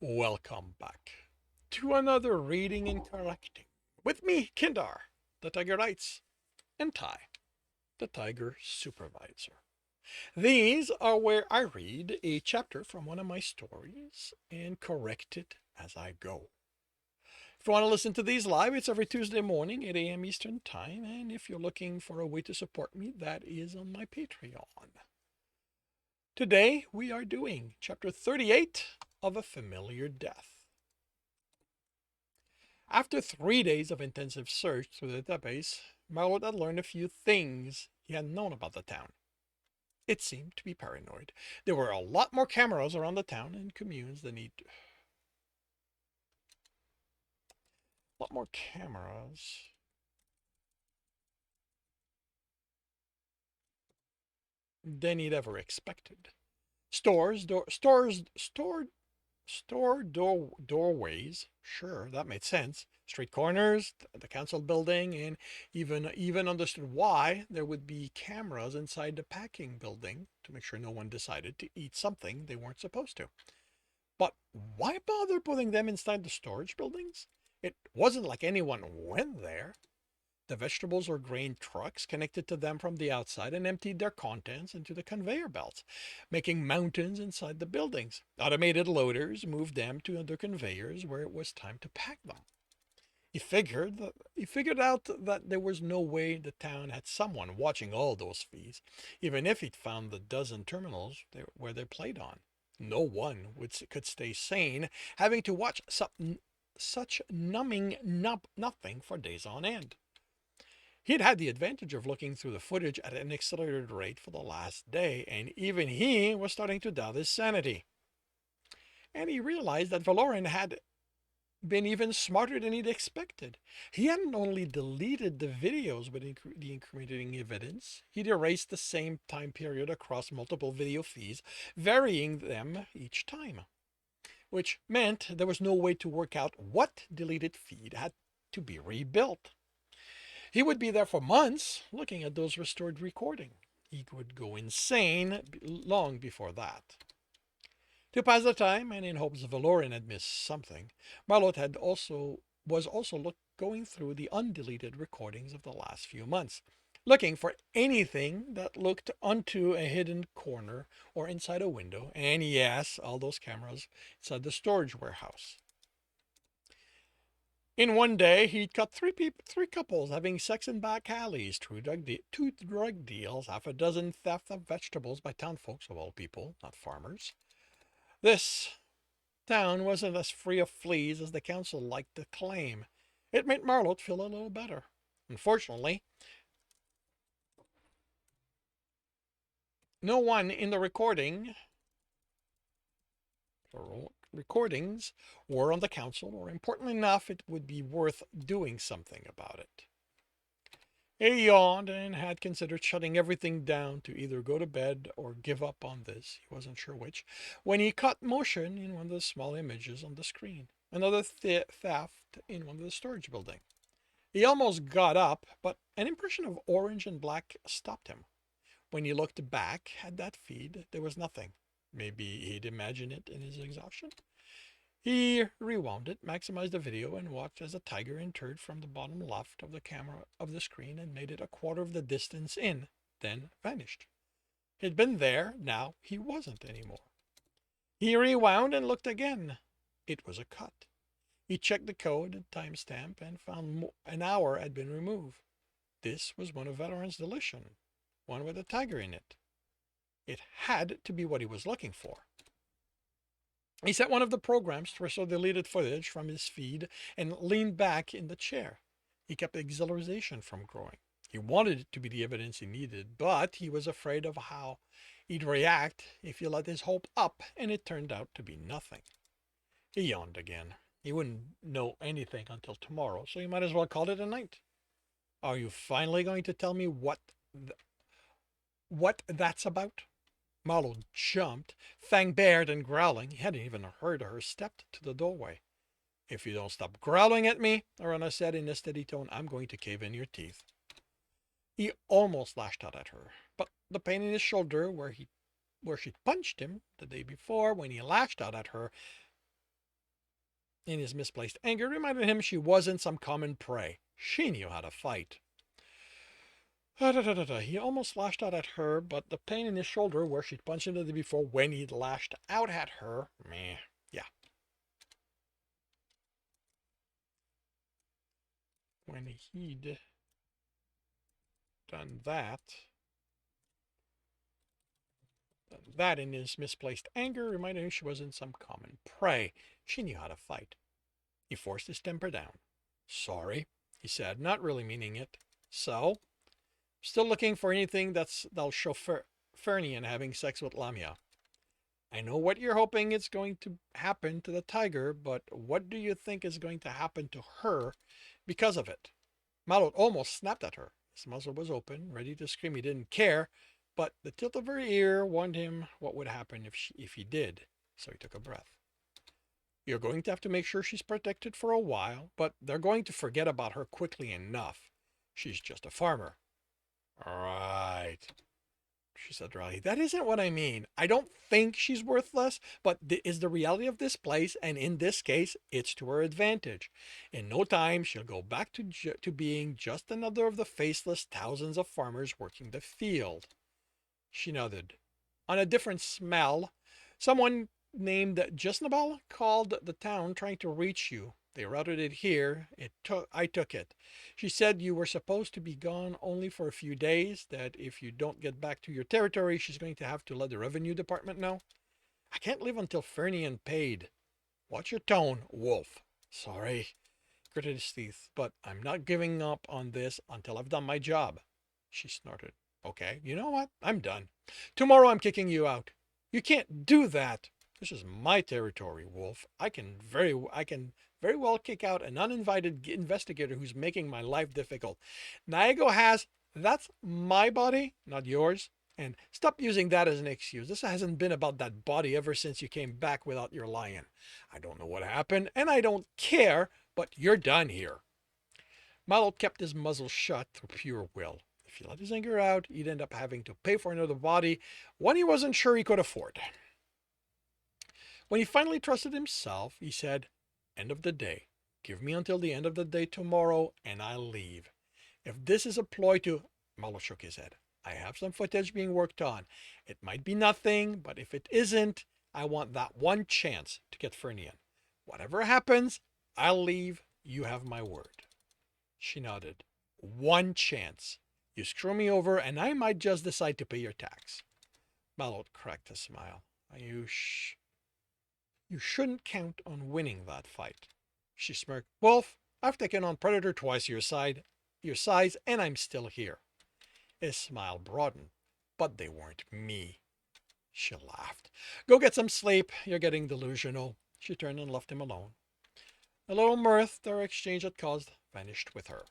Welcome back to another reading and correcting with me, Kindar, the Tiger Knights, and Ty, the Tiger Supervisor. These are where I read a chapter from one of my stories and correct it as I go. If you want to listen to these live, it's every Tuesday morning, 8 a.m. Eastern Time, and if you're looking for a way to support me, that is on my Patreon. Today, we are doing chapter 38 of A Familiar Death. After 3 days of intensive search through the database, Marlot had learned a few things he hadn't known about the town. It seemed to be paranoid. There were a lot more cameras around the town and communes than he'd... A lot more cameras than he'd ever expected. Doorways. Sure, that made sense. Street corners, the council building, and even understood why there would be cameras inside the packing building to make sure no one decided to eat something they weren't supposed to. But why bother putting them inside the storage buildings? It wasn't like anyone went there. The vegetables or grain trucks connected to them from the outside and emptied their contents into the conveyor belts, making mountains inside the buildings. Automated loaders moved them to other conveyors where it was time to pack them. He figured out that there was no way the town had someone watching all those fees, even if he'd found the dozen terminals where they played on. No one could stay sane, having to watch such numbing nothing for days on end. He'd had the advantage of looking through the footage at an accelerated rate for the last day, and even he was starting to doubt his sanity. And he realized that Valoran had been even smarter than he'd expected. He hadn't only deleted the videos with the incriminating evidence, he'd erased the same time period across multiple video feeds, varying them each time. Which meant there was no way to work out what deleted feed had to be rebuilt. He would be there for months looking at those restored recordings. He would go insane long before that. To pass the time, and in hopes Valoran had missed something, Marlot was also going through the undeleted recordings of the last few months, looking for anything that looked onto a hidden corner or inside a window, and yes, all those cameras inside the storage warehouse. In one day, he'd caught three couples having sex in back alleys, two drug deals, half a dozen theft of vegetables by town folks of all people, not farmers. This town wasn't as free of fleas as the council liked to claim. It made Marlot feel a little better. Unfortunately, no one in the recordings were on the council, or important enough it would be worth doing something about it. He yawned and had considered shutting everything down to either go to bed or give up on this, he wasn't sure which, when he caught motion in one of the small images on the screen. Another theft in one of the storage buildings. He almost got up, but an impression of orange and black stopped him. When he looked back at that feed, there was nothing. Maybe he'd imagined it in his exhaustion? He rewound it, maximized the video, and watched as a tiger entered from the bottom left of the camera of the screen and made it a quarter of the distance in, then vanished. He'd been there, now he wasn't anymore. He rewound and looked again. It was a cut. He checked the code and timestamp and found an hour had been removed. This was one of Veteran's deletion, one with a tiger in it. It had to be what he was looking for. He set one of the programs to restore deleted footage from his feed and leaned back in the chair. He kept exhilaration from growing. He wanted it to be the evidence he needed, but he was afraid of how he'd react if he let his hope up and it turned out to be nothing. He yawned again. He wouldn't know anything until tomorrow, so he might as well call it a night. Are you finally going to tell me what that's about? Marlot jumped, fang bared and growling. He hadn't even heard her step to the doorway. If you don't stop growling at me, Arana said in a steady tone, I'm going to cave in your teeth. He almost lashed out at her, but the pain in his shoulder where she'd punched him the day before when he lashed out at her in his misplaced anger reminded him she wasn't some common prey. She knew how to fight. He almost lashed out at her, but the pain in his shoulder where she'd punched him the day before when he'd lashed out at her, meh, yeah. When he'd done that in his misplaced anger reminded him she wasn't some common prey. She knew how to fight. He forced his temper down. Sorry, he said, not really meaning it. So, still looking for anything that'll show Fernian having sex with Lamia. I know what you're hoping is going to happen to the tiger, but what do you think is going to happen to her because of it? Marlot almost snapped at her. His muzzle was open, ready to scream. He didn't care, but the tilt of her ear warned him what would happen if he did. So he took a breath. You're going to have to make sure she's protected for a while, but they're going to forget about her quickly enough. She's just a farmer. Right, she said dryly. That isn't what I mean. I don't think she's worthless, but is the reality of this place, and in this case, it's to her advantage. In no time, she'll go back to being just another of the faceless thousands of farmers working the field. She nodded. On a different smell, someone named Jesnabel called the town trying to reach you. They routed it here. I took it. She said you were supposed to be gone only for a few days, that if you don't get back to your territory, she's going to have to let the revenue department know. I can't leave until Fernian paid. Watch your tone, Wolf. Sorry, gritted his teeth, but I'm not giving up on this until I've done my job. She snorted. Okay, you know what? I'm done. Tomorrow I'm kicking you out. You can't do that. This is my territory, Wolf. I can very well kick out an uninvited investigator who's making my life difficult. Niago has, that's my body, not yours. And stop using that as an excuse. This hasn't been about that body ever since you came back without your lion. I don't know what happened, and I don't care, but you're done here. Marlot kept his muzzle shut through pure will. If he let his anger out, he'd end up having to pay for another body, one he wasn't sure he could afford. When he finally trusted himself, he said, End of the day. Give me until the end of the day tomorrow, and I'll leave. If this is a ploy to... Marlot shook his head. I have some footage being worked on. It might be nothing, but if it isn't, I want that one chance to get Fernian. Whatever happens, I'll leave. You have my word. She nodded. One chance. You screw me over, and I might just decide to pay your tax. Marlot cracked a smile. You shouldn't count on winning that fight. She smirked. Wolf, I've taken on Predator twice your size, and I'm still here. His smile broadened. But they weren't me. She laughed. Go get some sleep. You're getting delusional. She turned and left him alone. A little mirth their exchange had caused vanished with her.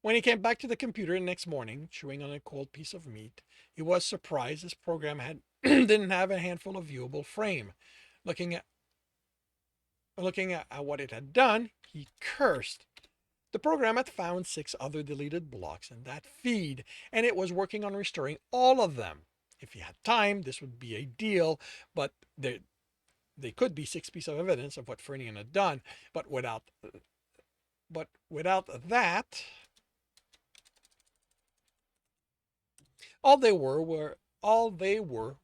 When he came back to the computer the next morning, chewing on a cold piece of meat, he was surprised his program didn't have a handful of viewable frame. Looking at what it had done, he cursed. The program had found 6 other deleted blocks in that feed, and it was working on restoring all of them. If he had time, this would be a deal, but they could be 6 pieces of evidence of what Fernian had done. But without that, all they were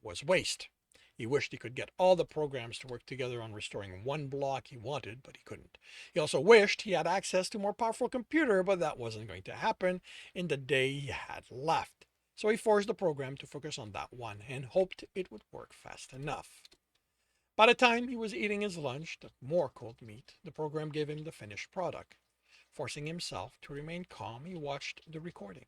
was waste. He wished he could get all the programs to work together on restoring one block he wanted, but he couldn't. He also wished he had access to a more powerful computer, but that wasn't going to happen in the day he had left. So he forced the program to focus on that one and hoped it would work fast enough. By the time he was eating his lunch, more cold meat, the program gave him the finished product. Forcing himself to remain calm, he watched the recording.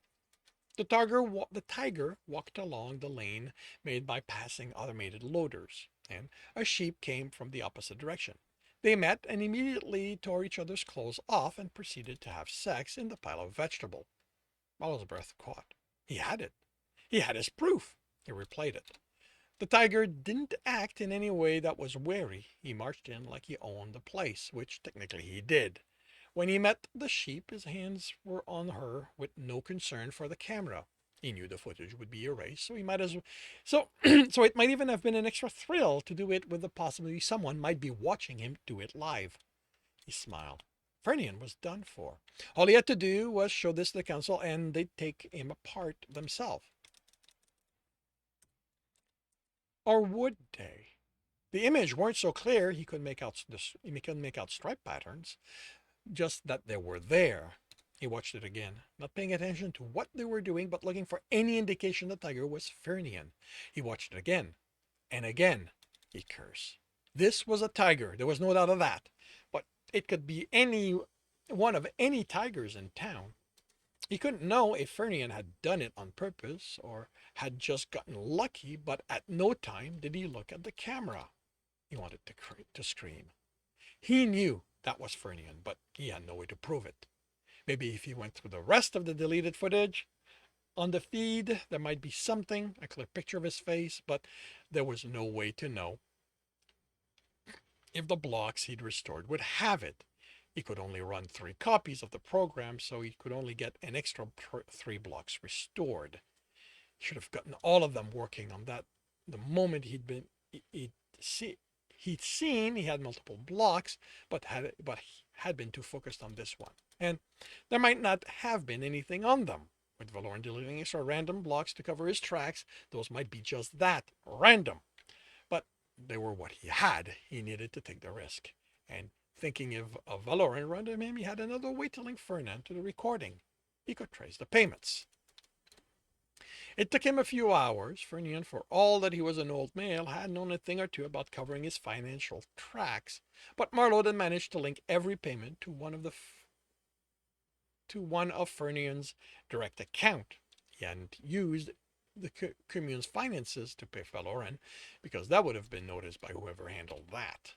The tiger walked along the lane made by passing automated loaders, and a sheep came from the opposite direction. They met and immediately tore each other's clothes off and proceeded to have sex in the pile of vegetable. Marlot's breath caught. He had it. He had his proof. He replayed it. The tiger didn't act in any way that was wary. He marched in like he owned the place, which technically he did. When he met the sheep, his hands were on her with no concern for the camera. He knew the footage would be erased, so he might as well. So, so it might even have been an extra thrill to do it with the possibility someone might be watching him do it live. He smiled. Ferdinand was done for. All he had to do was show this to the council and they'd take him apart themselves. Or would they? The image weren't so clear he couldn't make out stripe patterns, just that they were there. He watched it again, not paying attention to what they were doing, but looking for any indication the tiger was Ferdinand. He watched it again, and again. He cursed. This was a tiger, there was no doubt of that. But it could be any one of any tigers in town. He couldn't know if Ferdinand had done it on purpose or had just gotten lucky, but at no time did he look at the camera. He wanted to scream. He knew that was Ferdinand, but he had no way to prove it. Maybe if he went through the rest of the deleted footage on the feed, there might be something, a clear picture of his face, but there was no way to know if the blocks he'd restored would have it. He could only run 3 copies of the program, so he could only get an extra 3 blocks restored. He should have gotten all of them working on that the moment he'd seen he had multiple blocks, but had been too focused on this one. And there might not have been anything on them. With Valoran deleting extra random blocks to cover his tracks, those might be just that, random. But they were what he had. He needed to take the risk. And thinking of Valoran rendered him, he had another way to link Ferdinand to the recording. He could trace the payments. It took him a few hours. Ferdinand, for all that he was an old male, had known a thing or two about covering his financial tracks. But Marlot had managed to link every payment to one of Ferdinand's direct account. He hadn't used the commune's finances to pay Valoran, because that would have been noticed by whoever handled that.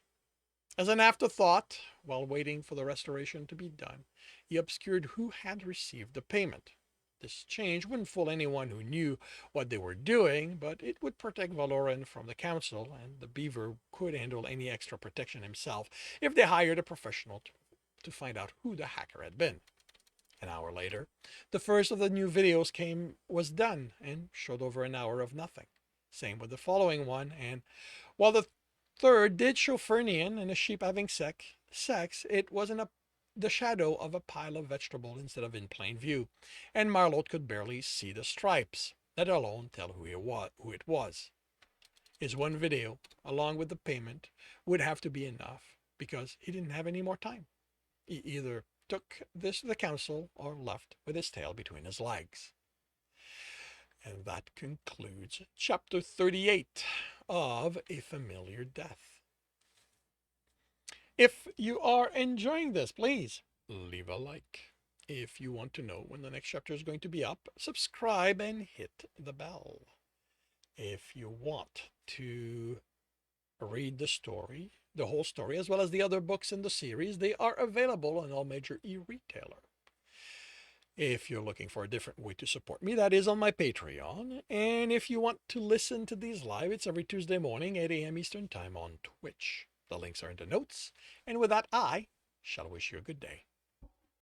As an afterthought, while waiting for the restoration to be done, he obscured who had received the payment. This change wouldn't fool anyone who knew what they were doing, but it would protect Valoran from the council, and the beaver could handle any extra protection himself if they hired a professional to find out who the hacker had been. An hour later, the first of the new videos was done and showed over an hour of nothing. Same with the following one, and while the third did show Ferdinand and a sheep having sex, it was in the shadow of a pile of vegetable instead of in plain view, and Marlot could barely see the stripes, let alone tell who it was. His one video, along with the payment, would have to be enough, because he didn't have any more time. He either took this to the council or left with his tail between his legs. And that concludes chapter 38 of A Familiar Death. If you are enjoying this, please leave a like. If you want to know when the next chapter is going to be up, subscribe and hit the bell. If you want to read the story, the whole story, as well as the other books in the series, they are available on all major e-retailer. If you're looking for a different way to support me, that is on my Patreon. And if you want to listen to these live, it's every Tuesday morning, 8 a.m. Eastern Time on Twitch. The links are in the notes. And with that, I shall wish you a good day.